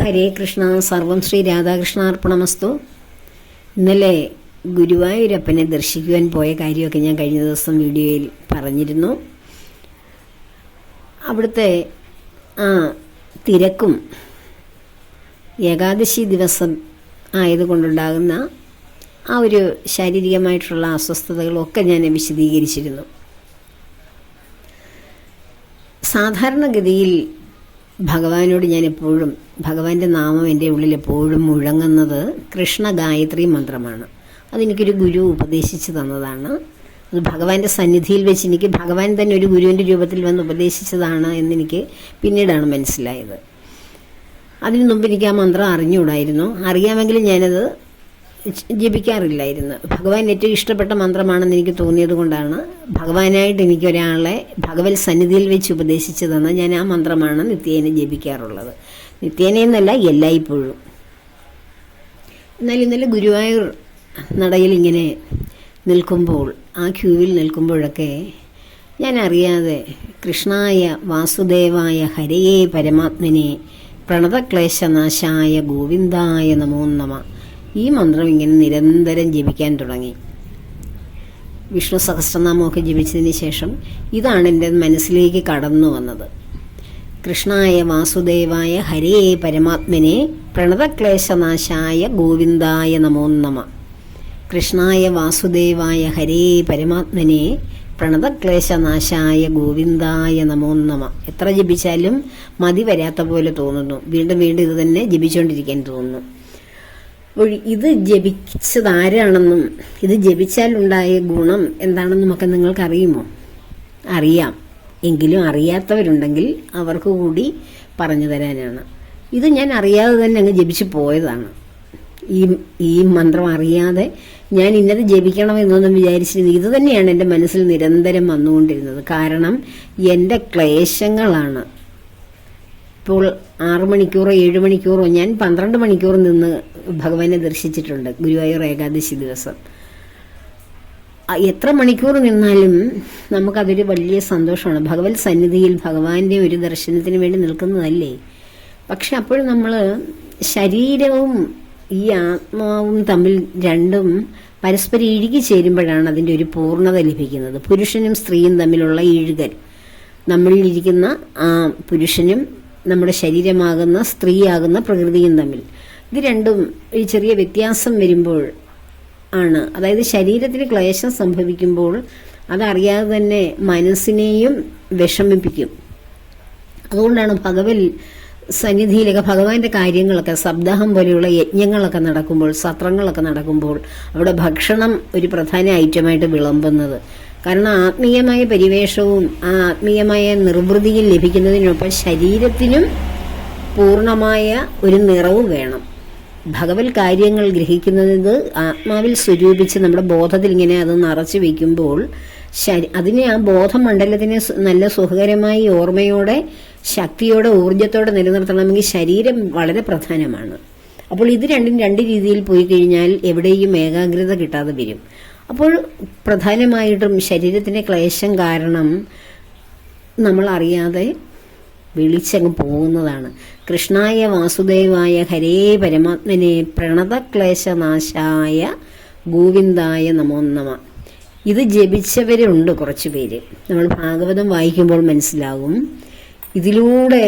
ഹരേ കൃഷ്ണ. സർവം ശ്രീ രാധാകൃഷ്ണാർപ്പണമസ്തു. ഇന്നലെ ഗുരുവായൂരപ്പനെ ദർശിക്കുവാൻ പോയ കാര്യമൊക്കെ ഞാൻ കഴിഞ്ഞ ദിവസം വീഡിയോയിൽ പറഞ്ഞിരുന്നു. അവിടുത്തെ ആ തിരക്കും ഏകാദശി ദിവസം ആയതുകൊണ്ടുണ്ടാകുന്ന ആ ഒരു ശാരീരികമായിട്ടുള്ള അസ്വസ്ഥതകളും ഒക്കെ ഞാൻ വിശദീകരിച്ചിരുന്നു. സാധാരണഗതിയിൽ ഭഗവാനോട് ഞാൻ എപ്പോഴും ഭഗവാന്റെ നാമം എൻ്റെ ഉള്ളിൽ എപ്പോഴും മുഴങ്ങുന്നത് കൃഷ്ണ ഗായത്രി മന്ത്രമാണ്. അതെനിക്കൊരു ഗുരു ഉപദേശിച്ചു തന്നതാണ്. അത് ഭഗവാന്റെ സന്നിധിയിൽ വെച്ച് എനിക്ക് ഭഗവാൻ തന്നെ ഒരു ഗുരുവിൻ്റെ രൂപത്തിൽ വന്ന് ഉപദേശിച്ചതാണ് എന്നെനിക്ക് പിന്നീടാണ് മനസ്സിലായത്. അതിനു മുമ്പ് എനിക്ക് ആ മന്ത്രം അറിഞ്ഞുകൂടായിരുന്നു. അറിയാമെങ്കിലും ഞാനത് ജപിക്കാറില്ലായിരുന്നു. ഭഗവാൻ ഏറ്റവും ഇഷ്ടപ്പെട്ട മന്ത്രമാണെന്ന് എനിക്ക് തോന്നിയത് കൊണ്ടാണ് ഭഗവാനായിട്ട് എനിക്ക് ഒരാളെ ഭഗവത് സന്നിധിയിൽ വെച്ച് ഉപദേശിച്ചു തന്ന ഞാൻ ആ മന്ത്രമാണ് നിത്യേന ജപിക്കാറുള്ളത്. നിത്യേന എന്നല്ല, എല്ലായ്പ്പോഴും. എന്നാൽ ഇന്നലെ ഗുരുവായൂർ നടയിൽ ഇങ്ങനെ നിൽക്കുമ്പോൾ, ആ ക്യൂവിൽ നിൽക്കുമ്പോഴൊക്കെ ഞാൻ അറിയാതെ കൃഷ്ണായ വാസുദേവായ ഹരയേ പരമാത്മനെ പ്രണതക്ലേശനാശായ ഗോവിന്ദായ നമോ നമ ഈ മന്ത്രം ഇങ്ങനെ നിരന്തരം ജപിക്കാൻ തുടങ്ങി. വിഷ്ണു സഹസ്രനാമമൊക്കെ ജപിച്ചതിന് ശേഷം ഇതാണ് എൻ്റെ മനസ്സിലേക്ക് കടന്നു വന്നത്. കൃഷ്ണായ വാസുദേവായ ഹരേ പരമാത്മനെ പ്രണതക്ലേശനാശായ ഗോവിന്ദായ നമോ നമ. കൃഷ്ണായ വാസുദേവായ ഹരേ പരമാത്മനെ പ്രണതക്ലേശനാശായ ഗോവിന്ദായ നമോ നമ. എത്ര ജപിച്ചാലും മതി വരാത്ത പോലെ തോന്നുന്നു. വീണ്ടും വീണ്ടും ഇത് തന്നെ ജപിച്ചുകൊണ്ടിരിക്കാൻ തോന്നുന്നു. ഇത് ജപിച്ചതാരാണെന്നും ഇത് ജപിച്ചാലുണ്ടായ ഗുണം എന്താണെന്നും ഒക്കെ നിങ്ങൾക്കറിയുമോ? അറിയാം. എങ്കിലും അറിയാത്തവരുണ്ടെങ്കിൽ അവർക്ക് കൂടി പറഞ്ഞു തരാനാണ്. ഇത് ഞാൻ അറിയാതെ തന്നെ അങ്ങ് ജപിച്ചു പോയതാണ്. ഈ മന്ത്രം അറിയാതെ ഞാൻ ഇന്നത് ജപിക്കണമെന്നൊന്നും വിചാരിച്ചിരുന്നു. ഇത് തന്നെയാണ് എൻ്റെ മനസ്സിൽ നിരന്തരം വന്നുകൊണ്ടിരുന്നത്. കാരണം എൻ്റെ ക്ലേശങ്ങളാണ്. ഇപ്പോൾ 6 മണിക്കൂറോ 7 മണിക്കൂറോ ഞാൻ 12 മണിക്കൂർ നിന്ന് ഭഗവാനെ ദർശിച്ചിട്ടുണ്ട് ഗുരുവായൂർ ഏകാദശി ദിവസം. എത്ര മണിക്കൂർ നിന്നാലും നമുക്കതൊരു വലിയ സന്തോഷമാണ്. ഭഗവത് സന്നിധിയിൽ ഭഗവാന്റെ ഒരു ദർശനത്തിന് വേണ്ടി നിൽക്കുന്നതല്ലേ. പക്ഷെ അപ്പോഴും നമ്മൾ ശരീരവും ഈ ആത്മാവും തമ്മിൽ രണ്ടും പരസ്പരം ഇഴുകി ചേരുമ്പോഴാണ് അതിൻ്റെ ഒരു പൂർണ്ണത ലഭിക്കുന്നത്. പുരുഷനും സ്ത്രീയും തമ്മിലുള്ള ഇഴുകൽ, നമ്മളിലിരിക്കുന്ന ആ പുരുഷനും നമ്മുടെ ശരീരമാകുന്ന സ്ത്രീയാകുന്ന പ്രകൃതിയും തമ്മിൽ ഇത് രണ്ടും ഒരു ചെറിയ വ്യത്യാസം വരുമ്പോൾ ആണ്, അതായത് ശരീരത്തിന് ക്ലേശം സംഭവിക്കുമ്പോൾ അതറിയാതെ തന്നെ മനസ്സിനെയും വിഷമിപ്പിക്കും. അതുകൊണ്ടാണ് ഭഗവത് സന്നിധിയിലൊക്കെ ഭഗവാന്റെ കാര്യങ്ങളൊക്കെ സപ്താഹം പോലെയുള്ള യജ്ഞങ്ങളൊക്കെ നടക്കുമ്പോൾ, സത്രങ്ങളൊക്കെ നടക്കുമ്പോൾ അവിടെ ഭക്ഷണം ഒരു പ്രധാന ഐറ്റമായിട്ട് വിളമ്പുന്നത്. കാരണം ആത്മീയമായ പരിവേഷവും ആ ആത്മീയമായ നിർവൃതിയിൽ ലഭിക്കുന്നതിനൊപ്പം ശരീരത്തിനും പൂർണ്ണമായ ഒരു നിറവും വേണം. ഭഗവത് കാര്യങ്ങൾ ഗ്രഹിക്കുന്നത് ആത്മാവിൽ സ്വരൂപിച്ച് നമ്മുടെ ബോധത്തിൽ ഇങ്ങനെ അത് നിറച്ചു വയ്ക്കുമ്പോൾ അതിനെ ആ ബോധമണ്ഡലത്തിനെ നല്ല സുഖകരമായി ഓർമ്മയോടെ ശക്തിയോടെ ഊർജത്തോടെ നിലനിർത്തണമെങ്കിൽ ശരീരം വളരെ പ്രധാനമാണ്. അപ്പോൾ ഇത് രണ്ടും രണ്ട് രീതിയിൽ പോയി കഴിഞ്ഞാൽ എവിടെയും ഏകാഗ്രത കിട്ടാതെ വരും. അപ്പോൾ പ്രധാനമായിട്ടും ശരീരത്തിൻ്റെ ക്ലേശം കാരണം നമ്മൾ അറിയാതെ വിളിച്ചങ്ങ് പോകുന്നതാണ്. കൃഷ്ണായ വാസുദേവായ ഹരേ പരമാത്മനെ പ്രണതക്ലേശനാശായ ഗോവിന്ദായ നമോ നമ. ഇത് ജപിച്ചവരുണ്ട് കുറച്ചു പേര്. നമ്മൾ ഭാഗവതം വായിക്കുമ്പോൾ മനസ്സിലാകും. ഇതിലൂടെ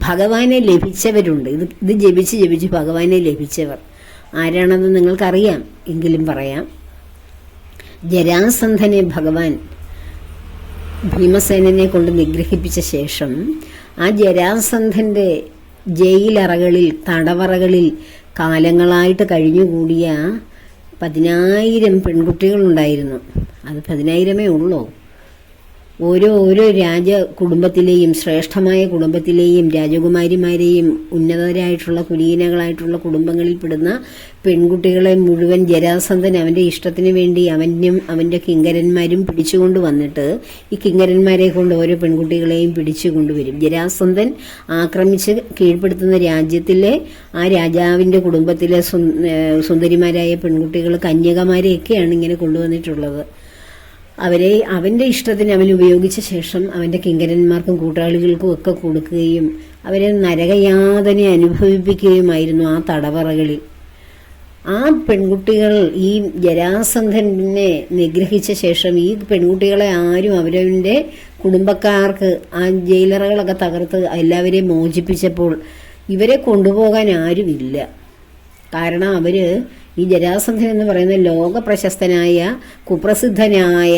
ഭഗവാനെ ലഭിച്ചവരുണ്ട്. ഇത് ജപിച്ച് ജപിച്ച് ഭഗവാനെ ലഭിച്ചവർ ആരാണെന്ന് നിങ്ങൾക്കറിയാം, എങ്കിലും പറയാം. ജരാസന്ധനെ ഭഗവാൻ ഭീമസേനനെ കൊണ്ട് നിഗ്രഹിപ്പിച്ച ശേഷം ആ ജരാസന്ധന്റെ ജയിലറകളിൽ, തടവറകളിൽ കാലങ്ങളായിട്ട് കഴിഞ്ഞുകൂടിയ 10,000 പെൺകുട്ടികളുണ്ടായിരുന്നു. അത് 10,000 ഉള്ളൂ. ഓരോ രാജ കുടുംബത്തിലെയും ശ്രേഷ്ഠമായ കുടുംബത്തിലെയും രാജകുമാരിമാരെയും ഉന്നതരായിട്ടുള്ള കുലീനകളായിട്ടുള്ള കുടുംബങ്ങളിൽ പെടുന്ന പെൺകുട്ടികളെ മുഴുവൻ ജരാസന്ധൻ അവൻ്റെ ഇഷ്ടത്തിന് വേണ്ടി അവനും അവൻ്റെ കിങ്കരന്മാരും പിടിച്ചുകൊണ്ട് വന്നിട്ട് ഈ കിങ്കരന്മാരെ കൊണ്ട് ഓരോ പെൺകുട്ടികളെയും പിടിച്ചു കൊണ്ടുവരും. ജരാസന്ധൻ ആക്രമിച്ച് കീഴ്പ്പെടുത്തുന്ന രാജ്യത്തിലെ ആ രാജാവിൻ്റെ കുടുംബത്തിലെ സുന്ദരിമാരായ പെൺകുട്ടികൾ, കന്യകമാരെയൊക്കെയാണ് ഇങ്ങനെ കൊണ്ടുവന്നിട്ടുള്ളത്. അവരെ അവൻ്റെ ഇഷ്ടത്തിന് അവൻ ഉപയോഗിച്ച ശേഷം അവൻ്റെ കിങ്കരന്മാർക്കും കൂട്ടാളികൾക്കും ഒക്കെ കൊടുക്കുകയും അവരെ നരകയാതന അനുഭവിപ്പിക്കുകയുമായിരുന്നു ആ തടവറകളിൽ. ആ പെൺകുട്ടികൾ ഈ ജരാസന്ധനെ നിഗ്രഹിച്ച ശേഷം ഈ പെൺകുട്ടികളെ ആരും അവരവൻ്റെ കുടുംബക്കാർക്ക് ആ ജയിലറുകളൊക്കെ തകർത്ത് എല്ലാവരെയും മോചിപ്പിച്ചപ്പോൾ ഇവരെ കൊണ്ടുപോകാൻ ആരുമില്ല. കാരണം അവർ ഈ ജരാസന്ധൻ എന്ന് പറയുന്ന ലോക പ്രശസ്തനായ കുപ്രസിദ്ധനായ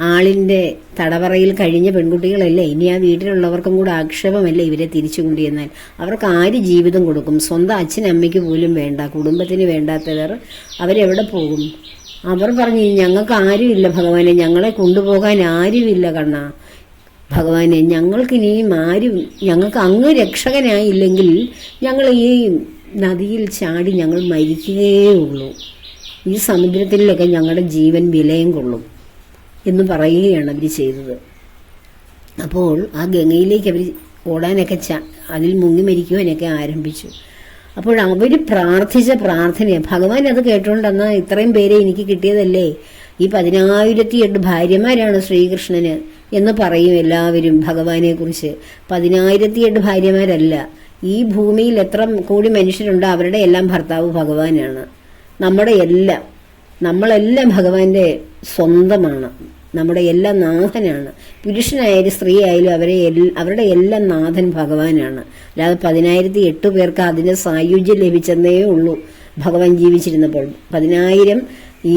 ആളിൻ്റെ തടവറയിൽ കഴിഞ്ഞ പെൺകുട്ടികളല്ലേ. ഇനി ആ വീട്ടിലുള്ളവർക്കും കൂടെ ആക്ഷേപമല്ല ഇവരെ തിരിച്ചു കൊണ്ടുവന്നാൽ. അവർക്ക് ആര് ജീവിതം കൊടുക്കും? സ്വന്തം അച്ഛനമ്മയ്ക്ക് പോലും വേണ്ട, കുടുംബത്തിന് വേണ്ടാത്തവർ അവരെവിടെ പോകും? അവർ പറഞ്ഞു, ഞങ്ങൾക്ക് ആരുമില്ല ഭഗവാനെ, ഞങ്ങളെ കൊണ്ടുപോകാൻ ആരുമില്ല കണ്ണ ഭഗവാനെ, ഞങ്ങൾക്കിനിയും ആരും, ഞങ്ങൾക്ക് അങ്ങ് രക്ഷകനായില്ലെങ്കിൽ ഞങ്ങൾ ഈ നദിയിൽ ചാടി ഞങ്ങൾ മരിക്കുകയേ ഉള്ളൂ, ഈ സമുദ്രത്തിലൊക്കെ ഞങ്ങളുടെ ജീവൻ വിലയം കൊള്ളും എന്ന് പറയുകയാണ് അവർ ചെയ്തത്. അപ്പോൾ ആ ഗംഗയിലേക്ക് അവർ ഓടാനൊക്കെ അതിൽ മുങ്ങി മരിക്കുവാനൊക്കെ ആരംഭിച്ചു. അപ്പോൾ അവർ പ്രാർത്ഥിച്ച പ്രാർത്ഥന ഭഗവാൻ അത് കേട്ടോണ്ടെന്നാ ഇത്രയും പേരെ എനിക്ക് കിട്ടിയതല്ലേ, ഈ 10,008 ഭാര്യമാരാണ് ശ്രീകൃഷ്ണന് എന്ന് പറയും എല്ലാവരും ഭഗവാനെ കുറിച്ച്. 10,008 ഭാര്യമാരല്ല, ഈ ഭൂമിയിൽ എത്ര കോടി മനുഷ്യരുണ്ടോ അവരുടെ എല്ലാം ഭർത്താവ് ഭഗവാനാണ്. നമ്മളെല്ലാം ഭഗവാന്റെ സ്വന്തമാണ്, നമ്മുടെ എല്ലാം നാഥനാണ്. പുരുഷനായാലും സ്ത്രീ ആയാലും അവരുടെ എല്ലാം നാഥൻ ഭഗവാനാണ്. അല്ലാതെ 10,008 പേർക്ക് അതിന് സായുജ്യം ലഭിച്ചെന്നേ ഉള്ളൂ ഭഗവാൻ ജീവിച്ചിരുന്നപ്പോൾ. 10,000 ഈ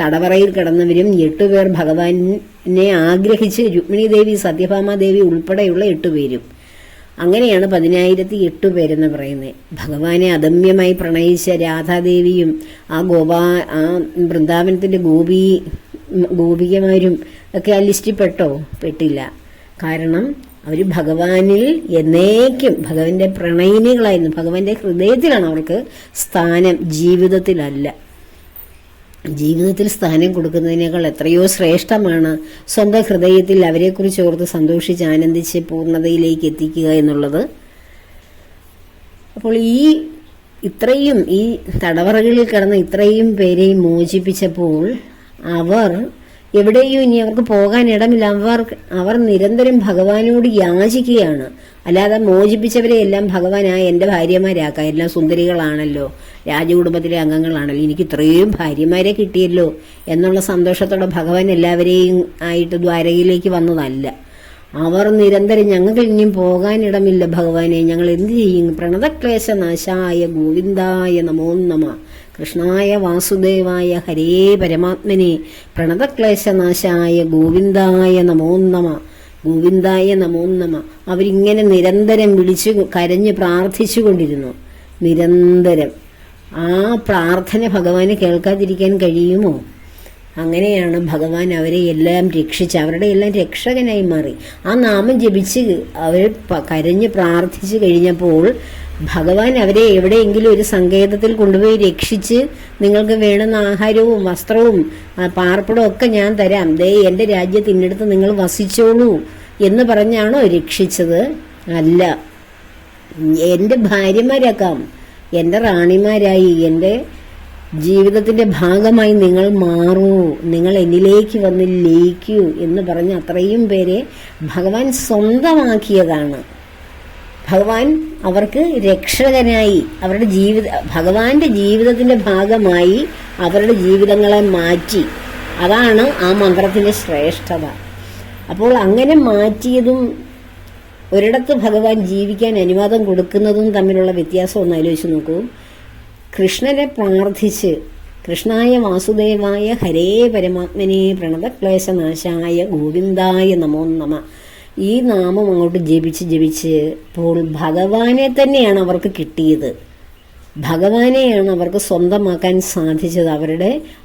തടവറയിൽ കിടന്നവരും 8 പേർ ഭഗവാനെ ആഗ്രഹിച്ച് രുക്മിണി ദേവി, സത്യഭാമാദേവി ഉൾപ്പെടെയുള്ള 8 പേരും. അങ്ങനെയാണ് 10,008 പേരെന്ന് പറയുന്നത്. ഭഗവാനെ അദമ്യമായി പ്രണയിച്ച രാധാദേവിയും ആ വൃന്ദാവനത്തിൻ്റെ ഗോപികമാരും ഒക്കെ ആ ലിസ്റ്റിൽ പെട്ടില്ല. കാരണം അവർ ഭഗവാനിൽ എന്നേക്കും ഭഗവാന്റെ പ്രണയിനികളായിരുന്നു. ഭഗവാന്റെ ഹൃദയത്തിലാണ് അവർക്ക് സ്ഥാനം, ജീവിതത്തിലല്ല. ജീവിതത്തിൽ സ്ഥാനം കൊടുക്കുന്നതിനേക്കാൾ എത്രയോ ശ്രേഷ്ഠമാണ് സ്വന്തം ഹൃദയത്തിൽ അവരെക്കുറിച്ച് ഓർത്ത് സന്തോഷിച്ച് ആനന്ദിച്ച് പൂർണ്ണതയിലേക്ക് എത്തിക്കുക എന്നുള്ളത്. അപ്പോൾ ഇത്രയും ഈ തടവറകളിൽ കിടന്ന ഇത്രയും പേരെയും മോചിപ്പിച്ചപ്പോൾ അവർ എവിടെയും ഇനി അവർക്ക് പോകാൻ ഇടമില്ല. അവർ നിരന്തരം ഭഗവാനോട് യാചിക്കുകയാണ്. അല്ലാതെ മോചിപ്പിച്ചവരെ എല്ലാം ഭഗവാനായ എൻ്റെ ഭാര്യമാരാക്കാം, എല്ലാം സുന്ദരികളാണല്ലോ, രാജകുടുംബത്തിലെ അംഗങ്ങളാണല്ലോ, എനിക്ക് ഇത്രയും ഭാര്യമാരെ കിട്ടിയല്ലോ എന്നുള്ള സന്തോഷത്തോടെ ഭഗവാൻ എല്ലാവരെയും ആയിട്ട് ദ്വാരകയിലേക്ക് വന്നതല്ല. അവർ നിരന്തരം ഞങ്ങൾക്ക് ഇനിയും പോകാനിടമില്ല ഭഗവാനെ, ഞങ്ങൾ എന്ത് ചെയ്യും? പ്രണതക്ലേശനാശായ ഗോവിന്ദായ നമോ നമ, കൃഷ്ണായ വാസുദേവായ ഹരേ പരമാത്മനെ, പ്രണതക്ലേശനാശായ ഗോവിന്ദായ നമോ നമ, ഗോവിന്ദായ നമോ നമ. അവരിങ്ങനെ നിരന്തരം വിളിച്ചു കരഞ്ഞ് പ്രാർത്ഥിച്ചു കൊണ്ടിരുന്നു. നിരന്തരം ആ പ്രാർത്ഥന ഭഗവാന് കേൾക്കാതിരിക്കാൻ കഴിയുമോ? അങ്ങനെയാണ് ഭഗവാൻ അവരെ എല്ലാം രക്ഷിച്ച് അവരുടെ എല്ലാം രക്ഷകനായി മാറി. ആ നാമം ജപിച്ച് അവർ കരഞ്ഞ് പ്രാർത്ഥിച്ചു കഴിഞ്ഞപ്പോൾ ഭഗവാൻ അവരെ എവിടെയെങ്കിലും ഒരു സങ്കേതത്തിൽ കൊണ്ടുപോയി രക്ഷിച്ച് നിങ്ങൾക്ക് വേണ്ടുന്ന ആഹാരവും വസ്ത്രവും പാർപ്പിടവും ഒക്കെ ഞാൻ തരാം, ദേ എൻ്റെ രാജ്യത്ത് ഇന്നടുത്ത് നിങ്ങൾ വസിച്ചോളൂ എന്ന് പറഞ്ഞാണോ രക്ഷിച്ചത്? അല്ല, എൻ്റെ ഭാര്യമാരാക്കാം, എൻ്റെ റാണിമാരായി, എൻ്റെ ജീവിതത്തിൻ്റെ ഭാഗമായി നിങ്ങൾ മാറൂ, നിങ്ങൾ എന്നിലേക്ക് വന്ന് ലയിക്കൂ എന്ന് പറഞ്ഞ് അത്രയും പേരെ ഭഗവാൻ സ്വന്തമാക്കിയതാണ്. ഭഗവാൻ അവർക്ക് രക്ഷകനായി അവരുടെ ഭഗവാന്റെ ജീവിതത്തിൻ്റെ ഭാഗമായി അവരുടെ ജീവിതങ്ങളെ മാറ്റി. അതാണ് ആ മന്ത്രത്തിൻ്റെ ശ്രേഷ്ഠത. അപ്പോൾ അങ്ങനെ മാറ്റിയതും ഒരിടത്ത് ഭഗവാൻ ജീവിക്കാൻ അനുവാദം കൊടുക്കുന്നതും തമ്മിലുള്ള വ്യത്യാസം ഒന്ന് ആലോചിച്ച് നോക്കൂ. കൃഷ്ണനെ പ്രാർത്ഥിച്ച് കൃഷ്ണായ വാസുദേവായ ഹരേ പരമാത്മനെ പ്രണതക്ലേശനാശായ ഗോവിന്ദായ നമോ നമ, ഈ നാമം അങ്ങോട്ട് ജപിച്ച് ഇപ്പോൾ ഭഗവാനെ തന്നെയാണ് അവർക്ക് കിട്ടിയത്. ഭഗവാനെയാണ് അവർക്ക് സ്വന്തമാക്കാൻ സാധിച്ചത്.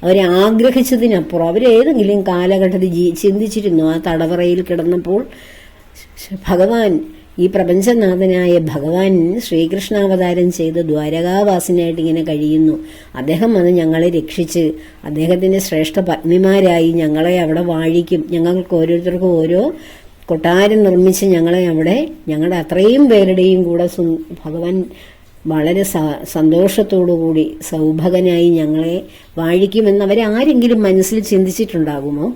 അവരെ ആഗ്രഹിച്ചതിനപ്പുറം അവരേതെങ്കിലും കാലഘട്ടത്തിൽ ചിന്തിച്ചിരുന്നു ആ തടവറയിൽ കിടന്നപ്പോൾ ഭഗവാൻ, ഈ പ്രപഞ്ചനാഥനായ ഭഗവാൻ ശ്രീകൃഷ്ണാവതാരം ചെയ്ത് ദ്വാരകാവാസിനായിട്ട് ഇങ്ങനെ കഴിയുന്നു, അദ്ദേഹം വന്ന് ഞങ്ങളെ രക്ഷിച്ച് അദ്ദേഹത്തിൻ്റെ ശ്രേഷ്ഠ പത്നിമാരായി ഞങ്ങളെ അവിടെ വാഴിക്കും, ഞങ്ങൾക്ക് ഓരോരുത്തർക്കും ഓരോ കൊട്ടാരം നിർമ്മിച്ച് ഞങ്ങളെ അവിടെ ഞങ്ങളുടെ അത്രയും പേരുടെയും കൂടെ ഭഗവാൻ വളരെ സന്തോഷത്തോടുകൂടി സൗഭഗനായി ഞങ്ങളെ വാഴിക്കുമെന്ന് അവരാരെങ്കിലും മനസ്സിൽ ചിന്തിച്ചിട്ടുണ്ടാകുമോ?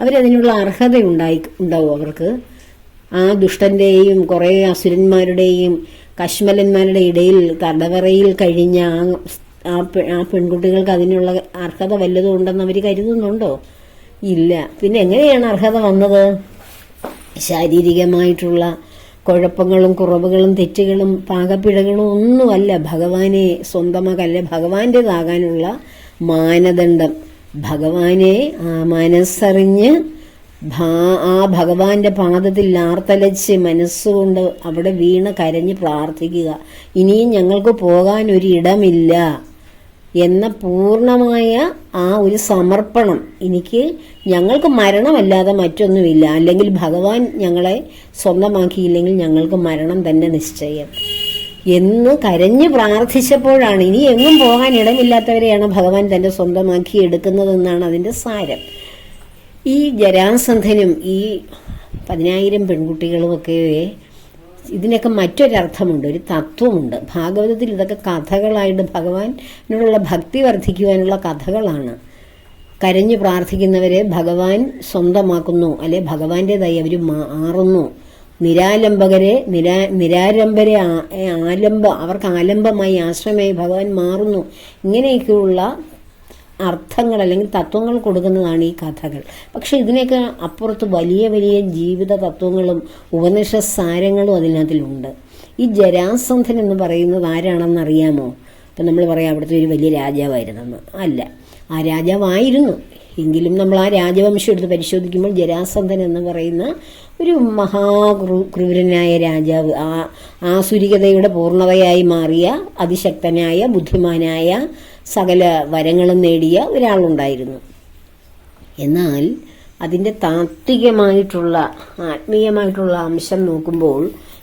അവരതിനുള്ള അർഹത ഉണ്ടാവും അവർക്ക്? ആ ദുഷ്ടന്റെയും കുറേ അസുരന്മാരുടെയും കശ്മലന്മാരുടെ ഇടയിൽ തടവറയിൽ കഴിഞ്ഞ ആ പെൺകുട്ടികൾക്ക് അതിനുള്ള അർഹത വല്ലതും ഉണ്ടെന്ന് അവർ കരുതുന്നുണ്ടോ? ഇല്ല. പിന്നെ എങ്ങനെയാണ് അർഹത വന്നത്? ശാരീരികമായിട്ടുള്ള കുഴപ്പങ്ങളും കുറവുകളും തെറ്റുകളും പാകപ്പിഴകളും ഒന്നുമല്ല ഭഗവാനെ സ്വന്തമാക്കല്ല, ഭഗവാന്റേതാകാനുള്ള മാനദണ്ഡം. ഭഗവാനെ മനസ്സറിഞ്ഞ് ആ ഭഗവാന്റെ പാദത്തിൽ ആർത്തലച്ച് മനസ്സുകൊണ്ട് അവിടെ വീണ് കരഞ്ഞ് പ്രാർത്ഥിക്കുക. ഇനിയും ഞങ്ങൾക്ക് പോകാൻ ഒരിടമില്ല എന്ന പൂർണ്ണമായ ആ ഒരു സമർപ്പണം. ഞങ്ങൾക്ക് മരണമല്ലാതെ മറ്റൊന്നുമില്ല, അല്ലെങ്കിൽ ഭഗവാൻ ഞങ്ങളെ സ്വന്തമാക്കിയില്ലെങ്കിൽ ഞങ്ങൾക്ക് മരണം തന്നെ നിശ്ചയം എന്ന് കരഞ്ഞ് പ്രാർത്ഥിച്ചപ്പോഴാണ് ഇനി എങ്ങും പോകാൻ ഇടമില്ലാത്തവരെയാണ് ഭഗവാൻ തന്റെ സ്വന്തമാക്കി എടുക്കുന്നതെന്നാണ് അതിന്റെ സാരം. ഈ ജരാസന്ധനും ഈ 10,000 പെൺകുട്ടികളുമൊക്കെ ഇതിനൊക്കെ മറ്റൊരർത്ഥമുണ്ട്, ഒരു തത്വമുണ്ട്. ഭാഗവതത്തിൽ ഇതൊക്കെ കഥകളായിട്ട് ഭഗവാനോടുള്ള ഭക്തി വർദ്ധിക്കുവാനുള്ള കഥകളാണ്. കരഞ്ഞു പ്രാർത്ഥിക്കുന്നവരെ ഭഗവാൻ സ്വന്തമാക്കുന്നു, അല്ലെ ഭഗവാന്റേതായി അവർ മാറുന്നു. നിരാലംബരെ അവർക്ക് ആലംബമായി ആശ്രയമായി ഭഗവാൻ മാറുന്നു. ഇങ്ങനെയൊക്കെയുള്ള അർത്ഥങ്ങൾ അല്ലെങ്കിൽ തത്വങ്ങൾ കൊടുക്കുന്നതാണ് ഈ കഥകൾ. പക്ഷെ ഇതിനൊക്കെ അപ്പുറത്ത് വലിയ വലിയ ജീവിത തത്വങ്ങളും ഉപനിഷത് സാരങ്ങളും അതിനകത്തിലുണ്ട്. ഈ ജരാസന്ധൻ എന്ന് പറയുന്നത് ആരാണെന്നറിയാമോ? ഇപ്പം നമ്മൾ പറയാം അവിടുത്തെ ഒരു വലിയ രാജാവായിരുന്നെന്ന്. അല്ല, ആ രാജാവായിരുന്നു എങ്കിലും നമ്മൾ ആ രാജവംശം എടുത്ത് പരിശോധിക്കുമ്പോൾ ജരാസന്ധൻ എന്ന് പറയുന്ന ഒരു ക്രൂരനായ രാജാവ്, ആസുരികതയുടെ പൂർണ്ണതയായി മാറിയ അതിശക്തനായ ബുദ്ധിമാനായ സകല വരങ്ങളും നേടിയ ഒരാളുണ്ടായിരുന്നു. എന്നാൽ അതിൻ്റെ താത്വികമായിട്ടുള്ള ആത്മീയമായിട്ടുള്ള അംശം നോക്കുമ്പോൾ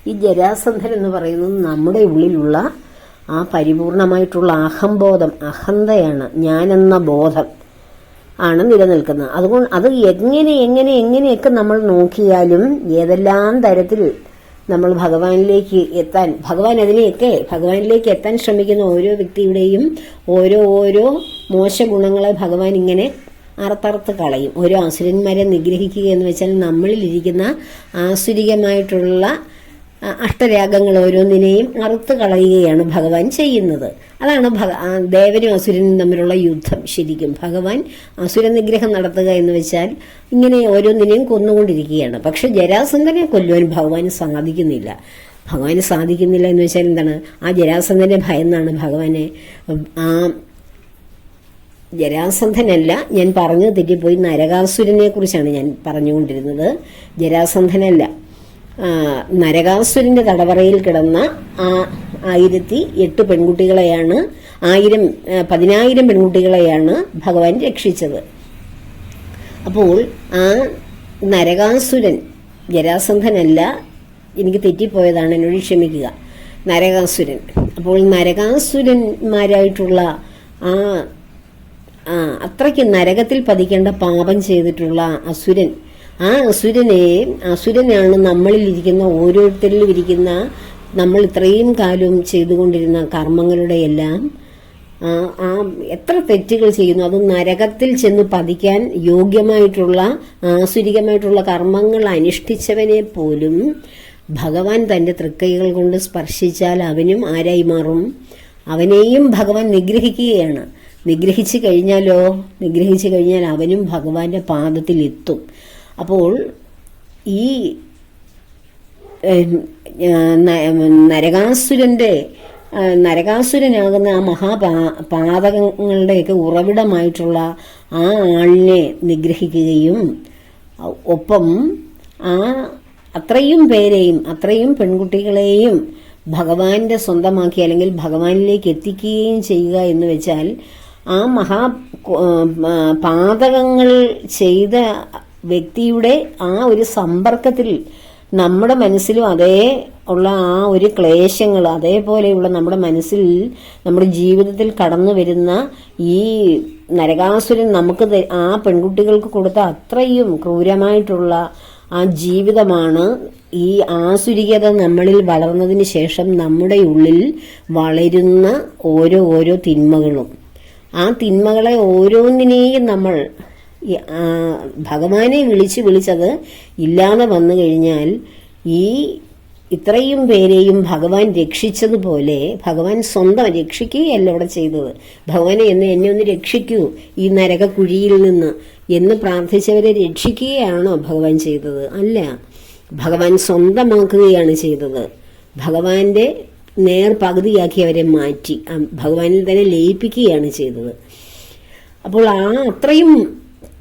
ഈ ജരാസന്ധൻ എന്ന് പറയുന്നത് നമ്മുടെ ഉള്ളിലുള്ള ആ പരിപൂർണമായിട്ടുള്ള അഹംബോധം, അഹന്തയാണ്, ഞാനെന്ന ബോധം ആണ് നിലനിൽക്കുന്നത്. അതുകൊണ്ട് അത് എങ്ങനെയൊക്കെ നമ്മൾ നോക്കിയാലും ഏതെല്ലാം തരത്തിൽ നമ്മൾ ഭഗവാനിലേക്ക് എത്താൻ ശ്രമിക്കുന്ന ഓരോ വ്യക്തിയുടെയും ഓരോ മോശ ഗുണങ്ങളെ ഭഗവാൻ ഇങ്ങനെ അറുത്തറുത്ത് കളയും. ഓരോ അസുരന്മാരെ നിഗ്രഹിക്കുക എന്ന് വെച്ചാൽ നമ്മളിലിരിക്കുന്ന ആസുരികമായിട്ടുള്ള അഷ്ടരാഗങ്ങൾ ഓരോന്നിനെയും അറുത്ത് കളയുകയാണ് ഭഗവാൻ ചെയ്യുന്നത്. അതാണ് ദേവനും അസുരനും തമ്മിലുള്ള യുദ്ധം. ശരിക്കും ഭഗവാൻ അസുര നിഗ്രഹം നടത്തുക എന്ന് വെച്ചാൽ ഇങ്ങനെ ഓരോന്നിനെയും കൊന്നുകൊണ്ടിരിക്കുകയാണ്. പക്ഷെ ജരാസന്ധനെ കൊല്ലുവാൻ ഭഗവാന് സാധിക്കുന്നില്ല. എന്ന് വെച്ചാൽ എന്താണ്? ആ ജരാസന്ധനെ ഭയന്നാണ് ഭഗവാനെ ജരാസന്ധനല്ല, ഞാൻ പറഞ്ഞു തെറ്റിപ്പോയി, നരകാസുരനെ കുറിച്ചാണ് ഞാൻ പറഞ്ഞുകൊണ്ടിരുന്നത്. ജരാസന്ധനല്ല, നരകാസുരന്റെ തടവറയിൽ കിടന്ന ആ 1008 പെൺകുട്ടികളെയാണ് 10,000 പെൺകുട്ടികളെയാണ് ഭഗവാൻ രക്ഷിച്ചത്. അപ്പോൾ ആ നരകാസുരൻ ജരാസന്ധനല്ല, എനിക്ക് തെറ്റിപ്പോയതാണ്, എന്നോട് ക്ഷമിക്കുക, നരകാസുരൻ. അപ്പോൾ നരകാസുരന്മാരായിട്ടുള്ള അത്രയ്ക്ക് നരകത്തിൽ പതിക്കേണ്ട പാപം ചെയ്തിട്ടുള്ള അസുരൻ, ആ അസുരനാണ് നമ്മളിൽ ഇരിക്കുന്ന ഓരോരുത്തരിലും ഇരിക്കുന്ന നമ്മൾ ഇത്രയും കാലം ചെയ്തുകൊണ്ടിരുന്ന കർമ്മങ്ങളുടെ എല്ലാം എത്ര തെറ്റുകൾ ചെയ്യുന്നു അത് നരകത്തിൽ ചെന്ന് പതിക്കാൻ യോഗ്യമായിട്ടുള്ള ആസുരികമായിട്ടുള്ള കർമ്മങ്ങൾ അനുഷ്ഠിച്ചവനെ പോലും ഭഗവാൻ തന്റെ തൃക്കൈകൾ കൊണ്ട് സ്പർശിച്ചാൽ അവനും ആരായി മാറും? അവനെയും ഭഗവാൻ നിഗ്രഹിക്കുകയാണ്. നിഗ്രഹിച്ചു കഴിഞ്ഞാൽ അവനും ഭഗവാന്റെ പാദത്തിൽ എത്തും. അപ്പോൾ ഈ നരകാസുരനാകുന്ന ആ പാതകങ്ങളുടെയൊക്കെ ഉറവിടമായിട്ടുള്ള ആ ആളിനെ നിഗ്രഹിക്കുകയും ഒപ്പം അത്രയും പേരെയും അത്രയും പെൺകുട്ടികളെയും ഭഗവാന്റെ സ്വന്തമാക്കി അല്ലെങ്കിൽ ഭഗവാനിലേക്ക് എത്തിക്കുകയും ചെയ്യുക എന്ന് വെച്ചാൽ ആ പാതകങ്ങൾ ചെയ്ത വ്യക്തിയുടെ ആ ഒരു സമ്പർക്കത്തിൽ നമ്മുടെ മനസ്സിലും അതേ ഉള്ള ആ ഒരു ക്ലേശങ്ങൾ അതേപോലെയുള്ള നമ്മുടെ മനസ്സിൽ നമ്മുടെ ജീവിതത്തിൽ കടന്നു വരുന്ന ഈ നരകാസുരൻ നമുക്ക് ആ പെൺകുട്ടികൾക്ക് കൊടുത്ത അത്രയും ക്രൂരമായിട്ടുള്ള ആ ജീവിതമാണ് ഈ ആസുരികത നമ്മളിൽ വളർന്നതിന് ശേഷം നമ്മുടെ ഉള്ളിൽ വളരുന്ന ഓരോ തിന്മകളും. ആ തിന്മകളെ ഓരോന്നിനെയും നമ്മൾ ഭഗവാനെ വിളിച്ചത് ഇല്ലാതെ വന്നു കഴിഞ്ഞാൽ ഈ ഇത്രയും പേരെയും ഭഗവാൻ രക്ഷിച്ചതുപോലെ ഭഗവാൻ സ്വന്തം രക്ഷിക്കുകയല്ല ഇവിടെ ചെയ്തത്. ഭഗവാനെ എന്നെ ഒന്ന് രക്ഷിക്കൂ ഈ നരകക്കുഴിയിൽ നിന്ന് എന്ന് പ്രാർത്ഥിച്ചവരെ രക്ഷിക്കുകയാണോ ഭഗവാൻ ചെയ്തത്? അല്ല, ഭഗവാൻ സ്വന്തമാക്കുകയാണ് ചെയ്തത്. ഭഗവാന്റെ നേർപകുതിയാക്കി അവരെ മാറ്റി ഭഗവാനിൽ തന്നെ ലയിപ്പിക്കുകയാണ് ചെയ്തത്. അപ്പോൾ അത്രയും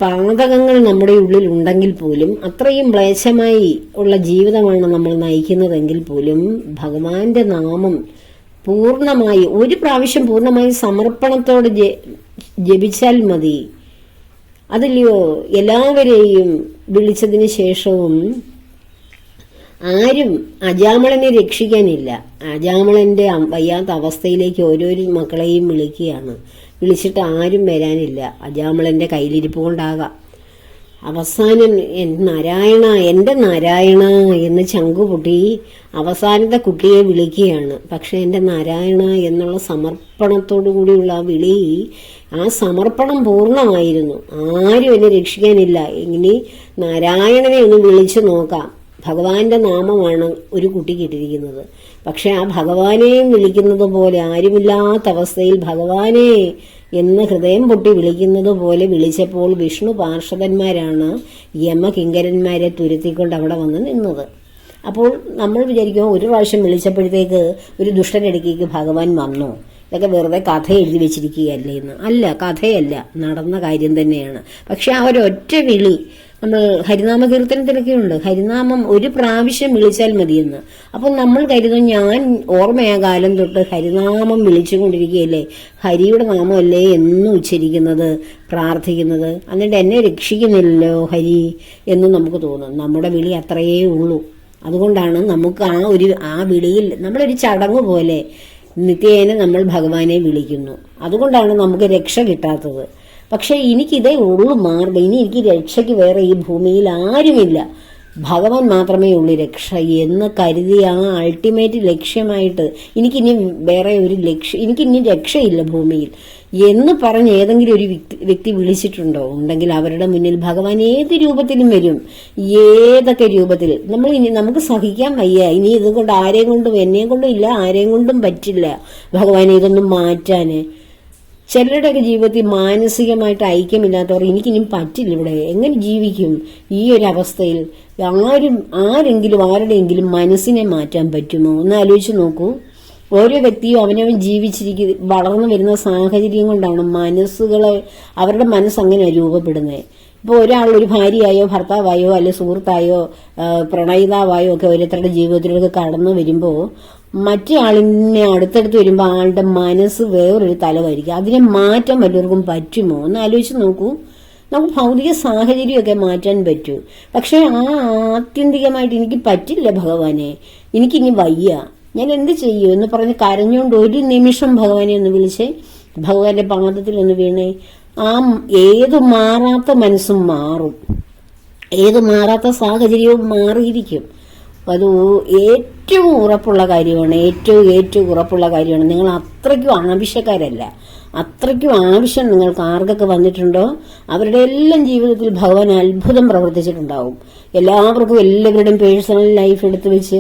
പാതകങ്ങൾ നമ്മുടെ ഉള്ളിൽ ഉണ്ടെങ്കിൽ പോലും, അത്രയും മ്ലേച്ഛമായി ഉള്ള ജീവിതമാണ് നമ്മൾ നയിക്കുന്നതെങ്കിൽ പോലും, ഭഗവാന്റെ നാമം പൂർണ്ണമായി ഒരു പ്രാവശ്യം പൂർണ്ണമായി സമർപ്പണത്തോടെ ജപിച്ചാൽ മതി. അതില്ലയോ എല്ലാവരെയും വിളിച്ചതിന് ശേഷവും ആരും അജാമളനെ രക്ഷിക്കാനില്ല. അജാമളന്റെ വയ്യാത്ത അവസ്ഥയിലേക്ക് ഓരോരോ മക്കളെയും വിളിച്ചിട്ട് ആരും വരാനില്ല. അജാമളന്റെ കയ്യിലിരിപ്പ് കൊണ്ടാകാം. അവസാനം നാരായണ, എൻ്റെ നാരായണ എന്ന് ചങ്കുപൊട്ടി അവസാനത്തെ കുട്ടിയെ വിളിക്കുകയാണ്. പക്ഷെ എൻ്റെ നാരായണ എന്നുള്ള സമർപ്പണത്തോടു കൂടിയുള്ള ആ വിളി, ആ സമർപ്പണം പൂർണ്ണമായിരുന്നു. ആരും എന്നെ രക്ഷിക്കാനില്ല, ഇനി നാരായണനെ ഒന്ന് വിളിച്ചു നോക്കാം. ഭഗവാന്റെ നാമമാണ് ഒരു കുട്ടി കിട്ടിയിരിക്കുന്നത്. പക്ഷെ ആ ഭഗവാനെയും വിളിക്കുന്നത് പോലെ, ആരുമില്ലാത്ത അവസ്ഥയിൽ ഭഗവാനെ എന്ന് ഹൃദയം പൊട്ടി വിളിക്കുന്നത് പോലെ വിളിച്ചപ്പോൾ വിഷ്ണു പാർഷദന്മാരാണ് യമകിങ്കരന്മാരെ തുരുത്തിക്കൊണ്ട് അവിടെ വന്ന് നിന്നത്. അപ്പോൾ നമ്മൾ വിചാരിക്കും ഒരു പ്രാവശ്യം വിളിച്ചപ്പോഴത്തേക്ക് ഒരു ദുഷ്ടനടുക്കേക്ക് ഭഗവാൻ വന്നു, ഇതൊക്കെ വെറുതെ കഥ എഴുതി വെച്ചിരിക്കുകയല്ലേ എന്ന്. അല്ല, കഥയല്ല, നടന്ന കാര്യം തന്നെയാണ്. പക്ഷെ ആ ഒരൊറ്റ വിളി, നമ്മൾ ഹരിനാമ കീർത്തനത്തിലൊക്കെ ഉണ്ട്, ഹരിനാമം ഒരു പ്രാവശ്യം വിളിച്ചാൽ മതിയെന്ന്. അപ്പം നമ്മൾ കരുതും, ഞാൻ ഓർമ്മയാ കാലം തൊട്ട് ഹരിനാമം വിളിച്ചുകൊണ്ടിരിക്കുകയല്ലേ, ഹരിയുടെ നാമമല്ലേ എന്നും ഉച്ചരിക്കുന്നത്, പ്രാർത്ഥിക്കുന്നത്, എന്നിട്ട് എന്നെ രക്ഷിക്കുന്നില്ലല്ലോ ഹരി എന്ന് നമുക്ക് തോന്നും. നമ്മുടെ വിളി അത്രയേ ഉള്ളൂ. അതുകൊണ്ടാണ് നമുക്ക് ആ വിളിയിൽ നമ്മളൊരു ചടങ്ങ് പോലെ നിത്യേന നമ്മൾ ഭഗവാനെ വിളിക്കുന്നു. അതുകൊണ്ടാണ് നമുക്ക് രക്ഷ കിട്ടാത്തത്. പക്ഷെ എനിക്കിതേ ഉള്ളു മാർഗം, ഇനി എനിക്ക് രക്ഷയ്ക്ക് വേറെ ഈ ഭൂമിയിൽ ആരുമില്ല, ഭഗവാൻ മാത്രമേ ഉള്ളൂ രക്ഷ എന്ന് കരുതി ആ അൾട്ടിമേറ്റ് ലക്ഷ്യമായിട്ട് എനിക്കിനി വേറെ ഒരു എനിക്കിനി രക്ഷയില്ല ഭൂമിയിൽ എന്ന് പറഞ്ഞ് ഏതെങ്കിലും ഒരു വ്യക്തി വിളിച്ചിട്ടുണ്ടോ? ഉണ്ടെങ്കിൽ അവരുടെ മുന്നിൽ ഭഗവാൻ ഏത് രൂപത്തിലും വരും, ഏതൊക്കെ രൂപത്തിൽ. നമുക്ക് സഹിക്കാൻ വയ്യ, ഇനി ഇതുകൊണ്ട് ആരെയും കൊണ്ടും എന്നെയും കൊണ്ടും ഇല്ല, ആരെയും കൊണ്ടും പറ്റില്ല ഭഗവാനെ ഇതൊന്നും മാറ്റാന്. ചിലരുടെയൊക്കെ ജീവിതത്തിൽ മാനസികമായിട്ട് ഐക്യമില്ലാത്തവർ എനിക്കിനിയും പറ്റില്ല, ഇവിടെ എങ്ങനെ ജീവിക്കും ഈ ഒരു അവസ്ഥയിൽ? ആരുടെയെങ്കിലും മനസ്സിനെ മാറ്റാൻ പറ്റുമോ? ഒന്ന് ആലോചിച്ച് നോക്കൂ. ഓരോ വ്യക്തിയും അവനവൻ വളർന്നു വരുന്ന സാഹചര്യം കൊണ്ടാണ് അവരുടെ മനസ്സ് അങ്ങനെയാണ് രൂപപ്പെടുന്നത്. ഇപ്പോൾ ഒരു ഭാര്യയായോ ഭർത്താവായോ അല്ലെ സുഹൃത്തായോ പ്രണയിതാവായോ ഒക്കെ ഓരോരുത്തരുടെ ജീവിതത്തിലേക്ക് കടന്നു വരുമ്പോൾ മറ്റേ ആളിനെ അടുത്തടുത്ത് വരുമ്പോൾ ആളുടെ മനസ്സ് വേറൊരു തലമായിരിക്കും. അതിനെ മാറ്റാൻ വല്ലവർക്കും പറ്റുമോ? ഒന്ന് ആലോചിച്ച് നോക്കൂ. നമുക്ക് ഭൗതിക സാഹചര്യമൊക്കെ മാറ്റാൻ പറ്റൂ, പക്ഷെ ആത്യന്തികമായിട്ട് എനിക്ക് പറ്റില്ല ഭഗവാനെ, എനിക്കിനി വയ്യ, ഞാൻ എന്ത് ചെയ്യൂ എന്ന് പറഞ്ഞ് കരഞ്ഞുകൊണ്ട് ഒരു നിമിഷം ഭഗവാനെ ഒന്ന് വിളിച്ചേ, ഭഗവാന്റെ പാദത്തിൽ ഒന്ന് വീണേ. ഏത് മാറാത്ത മനസ്സും മാറും, ഏത് മാറാത്ത സാഹചര്യവും മാറിയിരിക്കും. അത് ഏറ്റവും ഉറപ്പുള്ള കാര്യമാണ്, ഏറ്റവും ഉറപ്പുള്ള കാര്യമാണ്. നിങ്ങൾ അത്രയ്ക്കും ആവശ്യക്കാരല്ല, അത്രയ്ക്കും ആവശ്യം നിങ്ങൾക്ക് ആർക്കൊക്കെ വന്നിട്ടുണ്ടോ അവരുടെ എല്ലാം ജീവിതത്തിൽ ഭഗവാൻ അത്ഭുതം പ്രവർത്തിച്ചിട്ടുണ്ടാവും. എല്ലാവരുടെയും പേഴ്സണൽ ലൈഫ് എടുത്തു വെച്ച്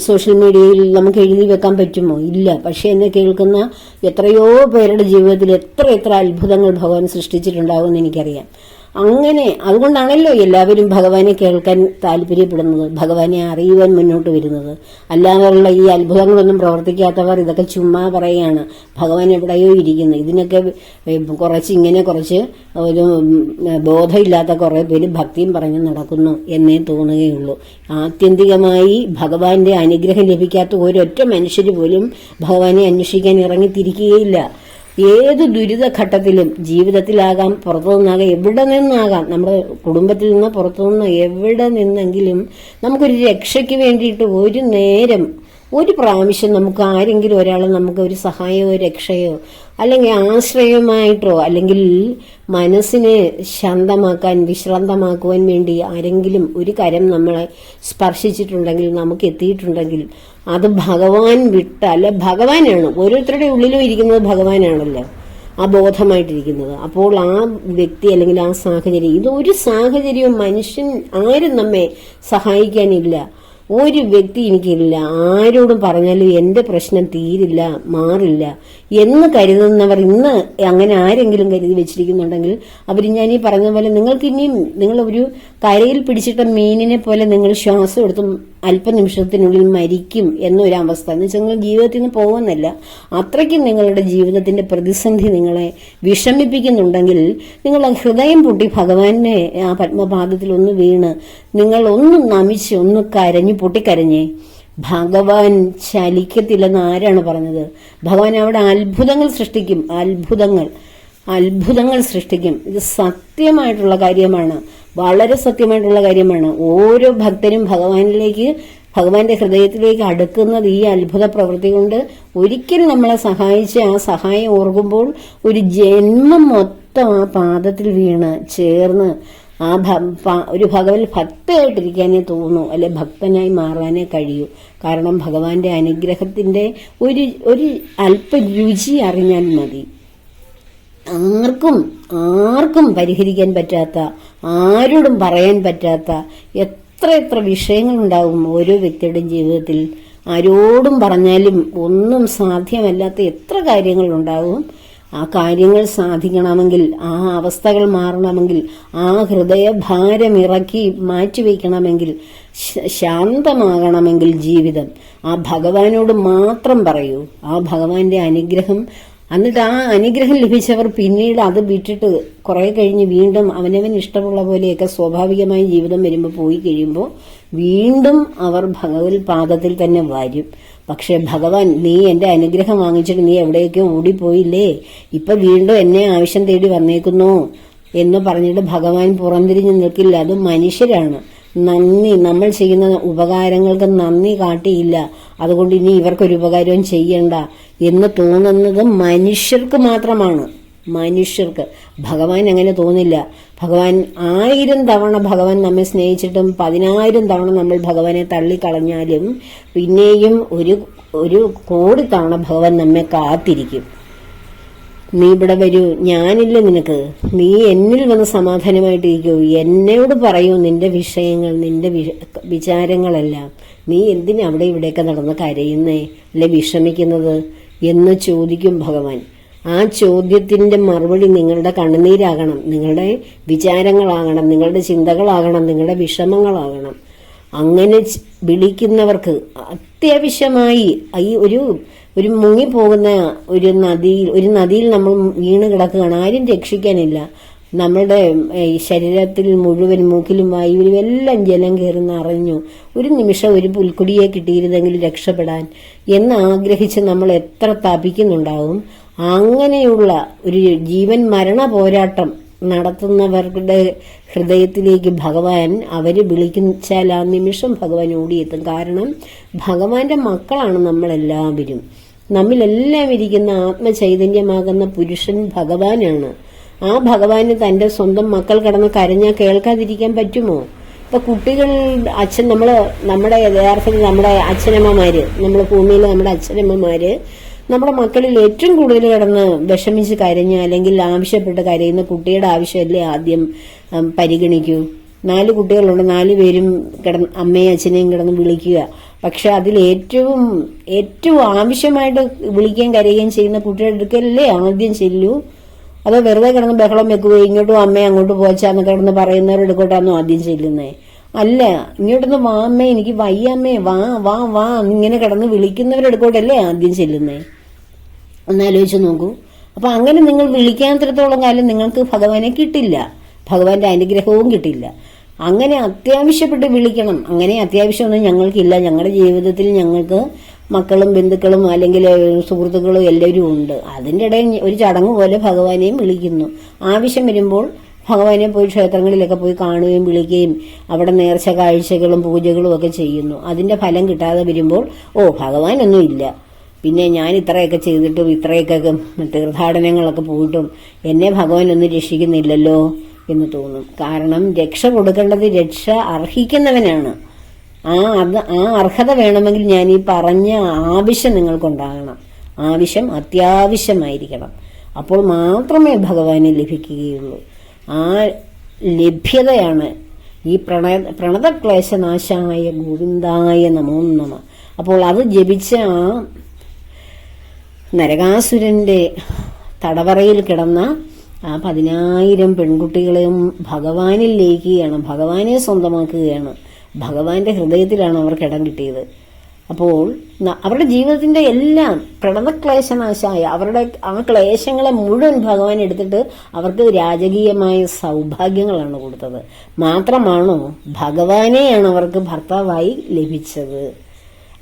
സോഷ്യൽ മീഡിയയിൽ നമുക്ക് എഴുതി വെക്കാൻ പറ്റുമോ? ഇല്ല. പക്ഷെ എന്നെ കേൾക്കുന്ന എത്രയോ പേരുടെ ജീവിതത്തിൽ എത്ര അത്ഭുതങ്ങൾ ഭഗവാൻ സൃഷ്ടിച്ചിട്ടുണ്ടാവും എന്ന് എനിക്കറിയാം. അതുകൊണ്ടാണല്ലോ എല്ലാവരും ഭഗവാനെ കേൾക്കാൻ താല്പര്യപ്പെടുന്നത്, ഭഗവാനെ അറിയുവാൻ മുന്നോട്ട് വരുന്നത്. അല്ലാതെയുള്ള ഈ അത്ഭുതങ്ങളൊന്നും പ്രവർത്തിക്കാത്തവർ ഇതൊക്കെ ചുമ്മാ പറയുകയാണ്, ഭഗവാൻ എവിടെയോ ഇരിക്കുന്നു. ഇതിനൊക്കെ കുറച്ച് ഒരു ബോധമില്ലാത്ത കുറേ പേര് ഭക്തിയും പറഞ്ഞ് നടക്കുന്നു എന്നേ തോന്നുകയുള്ളൂ. ആത്യന്തികമായി ഭഗവാന്റെ അനുഗ്രഹം ലഭിക്കാത്ത ഒരൊറ്റ മനുഷ്യർ പോലും ഭഗവാനെ അന്വേഷിക്കാൻ ഇറങ്ങിത്തിരിക്കുകയില്ല. ഏത് ദുരിതഘട്ടത്തിലും, ജീവിതത്തിലാകാം, പുറത്തുനിന്നാകാം, എവിടെ നിന്നാകാം, നമ്മുടെ കുടുംബത്തിൽ നിന്ന് പുറത്തുനിന്ന് എവിടെ നിന്നെങ്കിലും നമുക്കൊരു രക്ഷയ്ക്ക് വേണ്ടിയിട്ട് ഒരു പ്രാവശ്യം നമുക്ക് ആരെങ്കിലും ഒരാൾ നമുക്ക് ഒരു സഹായമോ രക്ഷയോ അല്ലെങ്കിൽ ആശ്രയമായിട്ടോ അല്ലെങ്കിൽ മനസ്സിനെ ശാന്തമാക്കാൻ വിശ്രാന്തമാക്കുവാൻ വേണ്ടി ആരെങ്കിലും ഒരു കരം നമ്മളെ സ്പർശിച്ചിട്ടുണ്ടെങ്കിൽ, നമുക്ക് എത്തിയിട്ടുണ്ടെങ്കിൽ അത് ഭഗവാൻ അല്ല ഭഗവാനാണ്. ഓരോരുത്തരുടെ ഉള്ളിലും ഇരിക്കുന്നത് ഭഗവാനാണല്ലോ, ആ ബോധമായിട്ടിരിക്കുന്നത്. അപ്പോൾ ആ വ്യക്തി അല്ലെങ്കിൽ ആ സാഹചര്യം, ഇതൊരു സാഹചര്യവും ആരും നമ്മെ സഹായിക്കാനില്ല. ഒരു വ്യക്തി എനിക്കില്ല, ആരോടും പറഞ്ഞാലും എൻ്റെ പ്രശ്നം തീരില്ല, മാറില്ല എന്ന് കരുതുന്നവർ ഇന്ന് അങ്ങനെ ആരെങ്കിലും കരുതി വെച്ചിരിക്കുന്നുണ്ടെങ്കിൽ അവർ ഞാൻ ഈ പറഞ്ഞ പോലെ നിങ്ങൾക്ക് ഇനിയും നിങ്ങൾ ഒരു കരയിൽ പിടിച്ചിട്ട മീനിനെ പോലെ നിങ്ങൾ ശ്വാസം എടുത്തും അല്പനിമിഷത്തിനുള്ളിൽ മരിക്കും എന്നൊരവസ്ഥ എന്ന് വെച്ചാൽ നിങ്ങൾ ജീവിതത്തിൽ നിന്ന് പോകുന്നില്ല. അത്രയ്ക്കും നിങ്ങളുടെ ജീവിതത്തിന്റെ പ്രതിസന്ധി നിങ്ങളെ വിഷമിപ്പിക്കുന്നുണ്ടെങ്കിൽ നിങ്ങൾ ഹൃദയം പൊട്ടി ഭഗവാനെ ആ പത്മപാദത്തിൽ ഒന്ന് വീണ് നിങ്ങൾ ഒന്ന് നമിച്ച് ഒന്ന് കരഞ്ഞു പൊട്ടിക്കരഞ്ഞേ. ഭഗവാൻ ചലിക്കത്തില്ലെന്ന് ആരാണ് പറഞ്ഞത്? ഭഗവാൻ അവിടെ അത്ഭുതങ്ങൾ സൃഷ്ടിക്കും, അത്ഭുതങ്ങൾ സൃഷ്ടിക്കും. ഇത് സത്യമായിട്ടുള്ള കാര്യമാണ്, വളരെ സത്യമായിട്ടുള്ള കാര്യമാണ്. ഓരോ ഭക്തരും ഭഗവാന്റെ ഹൃദയത്തിലേക്ക് അടുക്കുന്നത് ഈ അത്ഭുത പ്രവൃത്തി കൊണ്ട്. ഒരിക്കൽ നമ്മളെ സഹായിച്ച് ആ സഹായം ഓർക്കുമ്പോൾ ഒരു ജന്മം മൊത്തം ആ പാദത്തിൽ വീണ് ചേർന്ന് ഒരു ഭഗവത് ഭക്തയായിട്ടിരിക്കാനേ തോന്നൂ, അല്ലെ ഭക്തനായി മാറാനേ കഴിയൂ. കാരണം ഭഗവാന്റെ അനുഗ്രഹത്തിന്റെ ഒരു അല്പ രുചി അറിഞ്ഞാൽ മതി. ആർക്കും പരിഹരിക്കാൻ പറ്റാത്ത, ആരോടും പറയാൻ പറ്റാത്ത എത്ര വിഷയങ്ങളുണ്ടാവും ഓരോ വ്യക്തിയുടെയും ജീവിതത്തിൽ. ആരോടും പറഞ്ഞാലും ഒന്നും സാധ്യമല്ലാത്ത എത്ര കാര്യങ്ങളുണ്ടാവും. ആ കാര്യങ്ങൾ സാധിക്കണമെങ്കിൽ, ആ അവസ്ഥകൾ മാറണമെങ്കിൽ, ആ ഹൃദയഭാരം ഇറക്കി മാറ്റിവെക്കണമെങ്കിൽ, ശാന്തമാകണമെങ്കിൽ ജീവിതം ആ ഭഗവാനോട് മാത്രം പറയൂ. ആ ഭഗവാന്റെ അനുഗ്രഹം, എന്നിട്ട് ആ അനുഗ്രഹം ലഭിച്ചവർ പിന്നീട് അത് വിട്ടിട്ട് കുറെ കഴിഞ്ഞ് വീണ്ടും അവനവൻ ഇഷ്ടമുള്ള പോലെയൊക്കെ സ്വാഭാവികമായി ജീവിതം വരുമ്പോൾ പോയി കഴിയുമ്പോൾ വീണ്ടും അവർ ഭഗവത് പാദത്തിൽ തന്നെ വരും. പക്ഷെ ഭഗവാൻ, നീ എന്റെ അനുഗ്രഹം വാങ്ങിച്ചിട്ട് നീ എവിടെയൊക്കെ ഓടിപ്പോയില്ലേ, ഇപ്പൊ വീണ്ടും എന്നെ ആവശ്യം തേടി വന്നേക്കുന്നു എന്ന് പറഞ്ഞിട്ട് ഭഗവാൻ പുറംതിരിഞ്ഞ് നിൽക്കില്ല. അത് മനുഷ്യരാണ്. നമ്മൾ ചെയ്യുന്ന ഉപകാരങ്ങൾക്ക് നന്ദി കാട്ടിയില്ല, അതുകൊണ്ട് ഇനി ഇവർക്കൊരു ഉപകാരവും ചെയ്യണ്ട എന്ന് തോന്നുന്നത് മനുഷ്യർക്ക് മാത്രമാണ്. മനുഷ്യർക്ക്. ഭഗവാൻ അങ്ങനെ തോന്നില്ല. ഭഗവാൻ 1000 തവണ ഭഗവാൻ നമ്മെ സ്നേഹിച്ചിട്ടും 10,000 തവണ നമ്മൾ ഭഗവാനെ തള്ളിക്കളഞ്ഞാലും പിന്നെയും ഒരു കോടി തവണ ഭഗവാൻ നമ്മെ കാത്തിരിക്കും. നീ ഇവിടെ വരൂ, ഞാനില്ല നിനക്ക്, നീ എന്നിൽ വന്ന് സമാധാനമായിട്ടിരിക്കൂ, എന്നോട് പറയൂ നിന്റെ വിഷയങ്ങൾ, നിന്റെ വിചാരങ്ങളെല്ലാം. നീ എന്തിനാ അവിടെ ഇവിടെയൊക്കെ നടന്ന് കരയുന്നേ, അല്ലെ വിഷമിക്കുന്നത് എന്ന് ചോദിക്കും ഭഗവാൻ. ആ ചോദ്യത്തിന്റെ മറുപടി നിങ്ങളുടെ കണ്ണുനീരാകണം, നിങ്ങളുടെ വിചാരങ്ങളാകണം, നിങ്ങളുടെ ചിന്തകളാകണം, നിങ്ങളുടെ വിഷമങ്ങളാകണം. അങ്ങനെ വിളിക്കുന്നവർക്ക് അത്യാവശ്യമായി ഈ ഒരു മുങ്ങിപ്പോകുന്ന ഒരു നദിയിൽ നമ്മൾ വീണ് കിടക്കുകയാണ്. ആരും രക്ഷിക്കാനില്ല. നമ്മളുടെ ശരീരത്തിൽ മുഴുവൻ മൂക്കിലും വായുവിലും എല്ലാം ജലം കയറുന്ന അറിഞ്ഞു ഒരു നിമിഷം ഒരു പുൽക്കുടിയെ കിട്ടിയിരുന്നെങ്കിൽ രക്ഷപ്പെടാൻ എന്ന് ആഗ്രഹിച്ച് നമ്മൾ എത്ര തപിക്കുന്നുണ്ടാവും. അങ്ങനെയുള്ള ഒരു ജീവൻ മരണ പോരാട്ടം നടത്തുന്നവരുടെ ഹൃദയത്തിലേക്ക് ഭഗവാൻ അവര് വിളിച്ചാൽ ആ നിമിഷം ഭഗവാൻ ഓടിയെത്തും. കാരണം ഭഗവാന്റെ മക്കളാണ് നമ്മളെല്ലാവരും. നമ്മിലെല്ലാം ഇരിക്കുന്ന ആത്മചൈതന്യമാകുന്ന പുരുഷൻ ഭഗവാനാണ്. ആ ഭഗവാന് തന്റെ സ്വന്തം മക്കൾ കിടന്ന് കരഞ്ഞാൽ കേൾക്കാതിരിക്കാൻ പറ്റുമോ? ഇപ്പൊ കുട്ടികൾ നമ്മുടെ യഥാർത്ഥത്തിൽ നമ്മുടെ അച്ഛനമ്മമാര്, നമ്മുടെ ഭൂമിയിലെ നമ്മുടെ അച്ഛനമ്മമാര് നമ്മുടെ മക്കളിൽ ഏറ്റവും കൂടുതൽ കിടന്ന് വിഷമിച്ച് കരഞ്ഞ് അല്ലെങ്കിൽ ആവശ്യപ്പെട്ട് കരയുന്ന കുട്ടിയുടെ ആവശ്യമല്ലേ ആദ്യം പരിഗണിക്കൂ. 4 കുട്ടികളുണ്ട്, 4 പേരും അമ്മയും അച്ഛനെയും കിടന്ന് വിളിക്കുക. പക്ഷെ അതിൽ ഏറ്റവും ആവശ്യമായിട്ട് വിളിക്കുകയും കരയുകയും ചെയ്യുന്ന കുട്ടിയുടെ അടുക്കലല്ലേ ആദ്യം ചെല്ലൂ? അതോ വെറുതെ കിടന്ന് ബഹളം വെക്കുകയോ ഇങ്ങോട്ടും അമ്മയെ അങ്ങോട്ട് പോച്ചാന്ന് കിടന്ന് പറയുന്നവരുടെ അടുക്കോട്ടാണോ ആദ്യം ചെല്ലുന്നേ? അല്ല, ഇങ്ങോട്ടൊന്ന് വാ അമ്മേ, എനിക്ക് വയ്യമ്മേ, വാ വാ വാ ഇങ്ങനെ കിടന്ന് വിളിക്കുന്നവരുടെ അടുക്കോട്ടല്ലേ ആദ്യം ചെല്ലുന്നേ? ഒന്നാലോചിച്ച് നോക്കൂ. അപ്പൊ അങ്ങനെ നിങ്ങൾ വിളിക്കാത്തിടത്തോളം കാലം നിങ്ങൾക്ക് ഭഗവാനെ കിട്ടില്ല, ഭഗവാന്റെ അനുഗ്രഹവും കിട്ടില്ല. അങ്ങനെ അത്യാവശ്യപ്പെട്ട് വിളിക്കണം. അങ്ങനെ അത്യാവശ്യമൊന്നും ഞങ്ങൾക്കില്ല. ഞങ്ങളുടെ ജീവിതത്തിൽ ഞങ്ങൾക്ക് മക്കളും ബന്ധുക്കളും അല്ലെങ്കിൽ സുഹൃത്തുക്കളും എല്ലാവരും ഉണ്ട്. അതിൻ്റെ ഇടയിൽ ഒരു ചടങ്ങ് പോലെ ഭഗവാനെയും വിളിക്കുന്നു. ആവശ്യം വരുമ്പോൾ ഭഗവാനെ പോയി ക്ഷേത്രങ്ങളിലൊക്കെ പോയി കാണുകയും വിളിക്കുകയും അവിടെ നേർച്ച കാഴ്ചകളും പൂജകളും ഒക്കെ ചെയ്യുന്നു. അതിന്റെ ഫലം കിട്ടാതെ വരുമ്പോൾ ഭഗവാനൊന്നും ഇല്ല, പിന്നെ ഞാൻ ഇത്രയൊക്കെ ചെയ്തിട്ടും ഇത്രയൊക്കെ തീർത്ഥാടനങ്ങളൊക്കെ പോയിട്ടും എന്നെ ഭഗവാൻ ഒന്നും രക്ഷിക്കുന്നില്ലല്ലോ എന്ന് തോന്നും. കാരണം രക്ഷ കൊടുക്കേണ്ടത് രക്ഷ അർഹിക്കുന്നവനാണ്. ആ അർഹത വേണമെങ്കിൽ ഞാൻ ഈ പറഞ്ഞ ആവശ്യം നിങ്ങൾക്കുണ്ടാകണം. ആവശ്യം അത്യാവശ്യമായിരിക്കണം. അപ്പോൾ മാത്രമേ ഭഗവാനെ ലഭിക്കുകയുള്ളൂ. ആ ലഭ്യതയാണ് ഈ പ്രണതക്ലേശനാശായ ഗോവിന്ദായ നമോ നമ. അപ്പോൾ അത് ജപിച്ച ആ നരകാസുരന്റെ തടവറയിൽ കിടന്ന ആ 10,000 പെൺകുട്ടികളെയും ഭഗവാനിൽ ലയിക്കുകയാണ്, ഭഗവാനെ സ്വന്തമാക്കുകയാണ്. ഭഗവാന്റെ ഹൃദയത്തിലാണ് അവർക്ക് ഇടം കിട്ടിയത്. അപ്പോൾ അവരുടെ ജീവിതത്തിന്റെ എല്ലാം പ്രണതക്ലേശനാശായ അവരുടെ ആ ക്ലേശങ്ങളെ മുഴുവൻ ഭഗവാൻ എടുത്തിട്ട് അവർക്ക് രാജകീയമായ സൗഭാഗ്യങ്ങളാണ് കൊടുത്തത്. മാത്രമാണോ, ഭഗവാനെയാണ് അവർക്ക് ഭർത്താവായി ലഭിച്ചത്.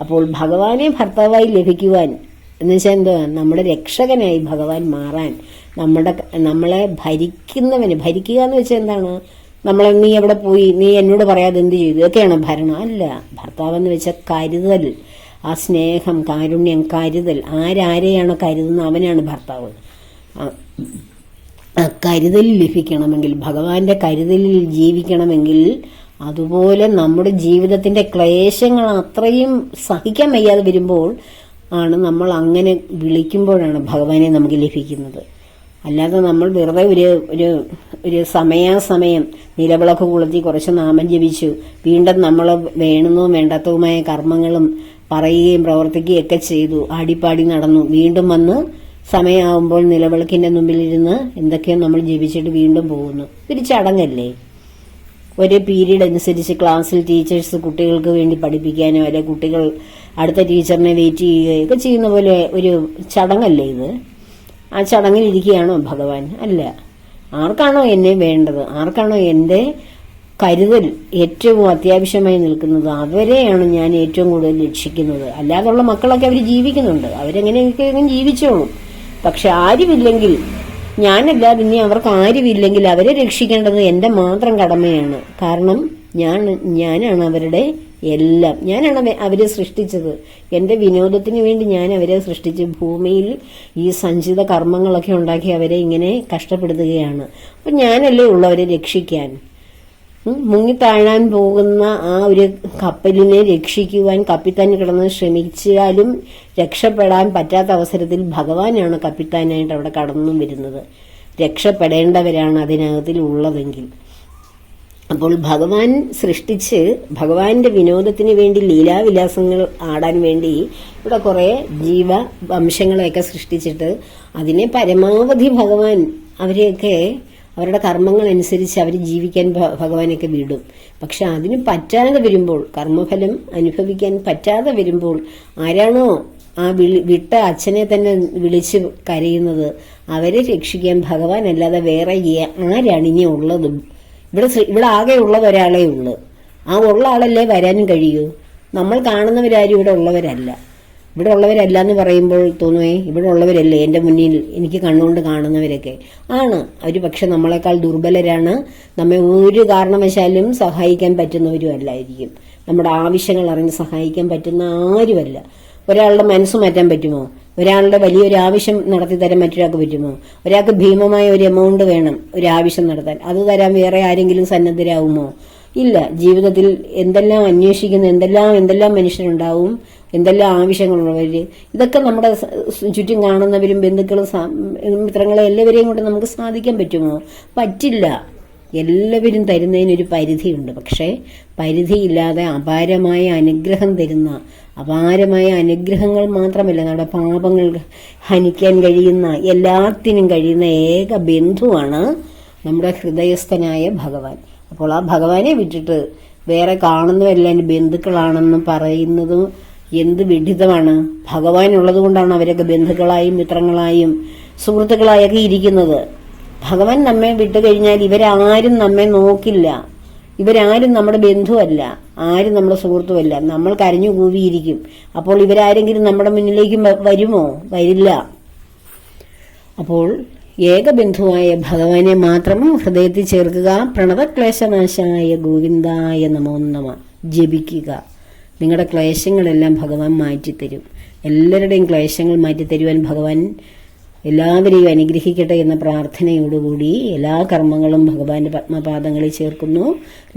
അപ്പോൾ ഭഗവാനെ ഭർത്താവായി ലഭിക്കുവാൻ എന്ന് വെച്ചാൽ എന്താ, നമ്മുടെ രക്ഷകനായി ഭഗവാൻ മാറാൻ, നമ്മളെ ഭരിക്കുക എന്ന് വെച്ചാൽ എന്താണ്, നമ്മളെ നീ എവിടെ പോയി, നീ എന്നോട് പറയാതെ എന്ത് ചെയ്തു, ഇതൊക്കെയാണ് ഭരണം. അല്ല, ഭർത്താവെന്ന് വെച്ചാൽ കരുതൽ, ആ സ്നേഹം, കാരുണ്യം, കരുതൽ. ആരാരെയാണ് കരുതുന്നത് അവനാണ് ഭർത്താവ്. ആ കരുതൽ ലഭിക്കണമെങ്കിൽ, ഭഗവാന്റെ കരുതലിൽ ജീവിക്കണമെങ്കിൽ, അതുപോലെ നമ്മുടെ ജീവിതത്തിന്റെ ക്ലേശങ്ങൾ അത്രയും സഹിക്കാൻ വയ്യാതെ വരുമ്പോൾ ആണ് നമ്മൾ അങ്ങനെ വിളിക്കുമ്പോഴാണ് ഭഗവാനെ നമുക്ക് ലഭിക്കുന്നത്. അല്ലാതെ നമ്മൾ വെറുതെ ഒരു സമയാസമയം നിലവിളക്ക് കൊളുത്തി കുറച്ച് നാമം ജപിച്ചു വീണ്ടും നമ്മൾ വേണമെന്നതും വേണ്ടാത്തതുമായ കർമ്മങ്ങളും പറയുകയും പ്രവർത്തിക്കുകയും ഒക്കെ ചെയ്തു, ആടിപ്പാടി നടന്നു, വീണ്ടും വന്ന് സമയമാകുമ്പോൾ നിലവിളക്കിന്റെ മുമ്പിലിരുന്ന് എന്തൊക്കെയോ നമ്മൾ ജപിച്ചിട്ട് വീണ്ടും പോകുന്നു. ഇതൊരു ചടങ്ങല്ലേ? ഒരു പീരീഡ് അനുസരിച്ച് ക്ലാസ്സിൽ ടീച്ചേഴ്സ് കുട്ടികൾക്ക് വേണ്ടി പഠിപ്പിക്കാനോ അല്ലെ കുട്ടികൾ അടുത്ത ടീച്ചറിനെ വെയിറ്റ് ചെയ്യുകയൊക്കെ ചെയ്യുന്ന പോലെ ഒരു ചടങ്ങല്ലേ ഇത്? ആ ചടങ്ങിൽ ഇരിക്കുകയാണോ ഭഗവാൻ? അല്ല. ആർക്കാണോ എന്നെ വേണ്ടത്, ആർക്കാണോ എൻ്റെ കരുതൽ ഏറ്റവും അത്യാവശ്യമായി നിൽക്കുന്നത്, അവരെയാണ് ഞാൻ ഏറ്റവും കൂടുതൽ രക്ഷിക്കുന്നത്. അല്ലാതുള്ള മക്കളൊക്കെ അവർ ജീവിക്കുന്നുണ്ട്, അവരെങ്ങനെയൊക്കെ ജീവിച്ചോളും. പക്ഷെ ആരുമില്ലെങ്കിൽ, ഞാനല്ലാതെ ഇനി അവർക്ക് ആരുമില്ലെങ്കിൽ അവരെ രക്ഷിക്കേണ്ടത് എൻ്റെ മാത്രം കടമയാണ്. കാരണം ഞാനാണ് അവരുടെ എല്ലാം, ഞാനാണ് അവരെ സൃഷ്ടിച്ചത്. എൻ്റെ വിനോദത്തിന് വേണ്ടി ഞാൻ അവരെ സൃഷ്ടിച്ച് ഭൂമിയിൽ ഈ സഞ്ചിത കർമ്മങ്ങളൊക്കെ ഉണ്ടാക്കി അവരെ ഇങ്ങനെ കഷ്ടപ്പെടുത്തുകയാണ്. അപ്പം ഞാനല്ലേ ഉള്ളവരെ രക്ഷിക്കാൻ. മുങ്ങിത്താഴാൻ പോകുന്ന ആ ഒരു കപ്പലിനെ രക്ഷിക്കുവാൻ കപ്പിത്താൻ കിടന്ന് ശ്രമിച്ചാലും രക്ഷപ്പെടാൻ പറ്റാത്ത അവസരത്തിൽ ഭഗവാനാണ് കപ്പിത്താനായിട്ട് അവിടെ കടന്നു വരുന്നത്. രക്ഷപ്പെടേണ്ടവരാണ് അതിനകത്തിൽ ഉള്ളതെങ്കിൽ. അപ്പോൾ ഭഗവാൻ സൃഷ്ടിച്ച് ഭഗവാന്റെ വിനോദത്തിന് വേണ്ടി ലീലാവിലാസങ്ങൾ ആടാൻ വേണ്ടി ഇവിടെ കുറെ ജീവവംശങ്ങളെയൊക്കെ സൃഷ്ടിച്ചിട്ട് അതിനെ പരമാവധി ഭഗവാൻ അവരെയൊക്കെ അവരുടെ കർമ്മങ്ങൾ അനുസരിച്ച് അവർ ജീവിക്കാൻ ഭഗവാനൊക്കെ വിടും. പക്ഷെ അതിന് പറ്റാതെ വരുമ്പോൾ, കർമ്മഫലം അനുഭവിക്കാൻ പറ്റാതെ വരുമ്പോൾ ആരാണോ ആ വിട്ട അച്ഛനെ തന്നെ വിളിച്ച് കരയുന്നത് അവരെ രക്ഷിക്കാൻ ഭഗവാൻ അല്ലാതെ വേറെ ആരാണ് ഇനി ഉള്ളതും? ഇവിടെ ആകെ ഉള്ളത് ഒരാളേ ഉള്ളു. ആ ഉള്ള ആളല്ലേ വരാനും കഴിയൂ. നമ്മൾ കാണുന്നവരാരും ഇവിടെ ഉള്ളവരല്ല. ഇവിടെ ഉള്ളവരല്ല എന്ന് പറയുമ്പോൾ തോന്നുവേ ഇവിടെ ഉള്ളവരല്ലേ എൻ്റെ മുന്നിൽ എനിക്ക് കണ്ണുകൊണ്ട് കാണുന്നവരൊക്കെ ആണ്. അവർ പക്ഷെ നമ്മളെക്കാൾ ദുർബലരാണ്. നമ്മെ ഒരു കാരണവശാലും സഹായിക്കാൻ പറ്റുന്നവരും അല്ലായിരിക്കും. നമ്മുടെ ആവശ്യങ്ങൾ അറിഞ്ഞ് സഹായിക്കാൻ പറ്റുന്ന ആരുമല്ല. ഒരാളുടെ മനസ്സ് മാറ്റാൻ പറ്റുമോ? ഒരാളുടെ വലിയൊരു ആവശ്യം നടത്തി തരാൻ മറ്റൊരാൾക്ക് പറ്റുമോ? ഒരാൾക്ക് ഭീമമായ ഒരു എമൗണ്ട് വേണം ഒരു ആവശ്യം നടത്താൻ, അത് തരാൻ വേറെ ആരെങ്കിലും സന്നദ്ധരാകുമോ? ഇല്ല. ജീവിതത്തിൽ എന്തെല്ലാം അന്വേഷിക്കുന്ന എന്തെല്ലാം മനുഷ്യരുണ്ടാവും, എന്തെല്ലാം ആവശ്യങ്ങളുള്ളവര്. ഇതൊക്കെ നമ്മുടെ ചുറ്റും കാണുന്നവരും ബന്ധുക്കളും മിത്രങ്ങളെ എല്ലാവരെയും കൊണ്ട് നമുക്ക് സാധിക്കാൻ പറ്റുമോ? പറ്റില്ല. എല്ലാവരും തരുന്നതിനൊരു പരിധിയുണ്ട്. പക്ഷേ പരിധിയില്ലാതെ അപാരമായ അനുഗ്രഹം തരുന്ന, അപാരമായ അനുഗ്രഹങ്ങൾ മാത്രമല്ല നമ്മുടെ പാപങ്ങൾ ഹനിക്കാൻ കഴിയുന്ന, എല്ലാത്തിനും കഴിയുന്ന ഏക ബന്ധുവാണ് നമ്മുടെ ഹൃദയസ്ഥനായ ഭഗവാൻ. അപ്പോൾ ആ ഭഗവാനെ വിട്ടിട്ട് വേറെ കാണുന്നവരെല്ലാം ബന്ധുക്കളാണെന്ന് പറയുന്നതും എന്ത് വിഡിതമാണ്. ഭഗവാൻ ഉള്ളത് കൊണ്ടാണ് അവരൊക്കെ ബന്ധുക്കളായും മിത്രങ്ങളായും സുഹൃത്തുക്കളായൊക്കെ ഇരിക്കുന്നത്. ഭഗവാൻ നമ്മെ വിട്ടുകഴിഞ്ഞാൽ ഇവരാരും നമ്മെ നോക്കില്ല. ഇവരാരും നമ്മുടെ ബന്ധുവല്ല, ആരും നമ്മുടെ സുഹൃത്തുമല്ല. നമ്മൾ കരഞ്ഞു കൂവിയിരിക്കും. അപ്പോൾ ഇവരാരെങ്കിലും നമ്മുടെ മുന്നിലേക്ക് വരുമോ? വരില്ല. അപ്പോൾ ഏകബന്ധുവായ ഭഗവാനെ മാത്രം ഹൃദയത്തിൽ ചേർക്കുക. പ്രണതക്ലേശനാശായ ഗോവിന്ദായ നമോ നമ ജപിക്കുക. നിങ്ങളുടെ ക്ലേശങ്ങളെല്ലാം ഭഗവാൻ മാറ്റിത്തരും. എല്ലാവരുടെയും ക്ലേശങ്ങൾ മാറ്റിത്തരുവാൻ ഭഗവാൻ എല്ലാവരെയും അനുഗ്രഹിക്കട്ടെ എന്ന പ്രാർത്ഥനയോടുകൂടി എല്ലാ കർമ്മങ്ങളും ഭഗവാന്റെ പത്മപാദങ്ങളിൽ ചേർക്കുന്നു.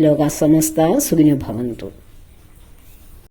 ലോകാ സമസ്ത സുഖിനോ ഭവന്തു.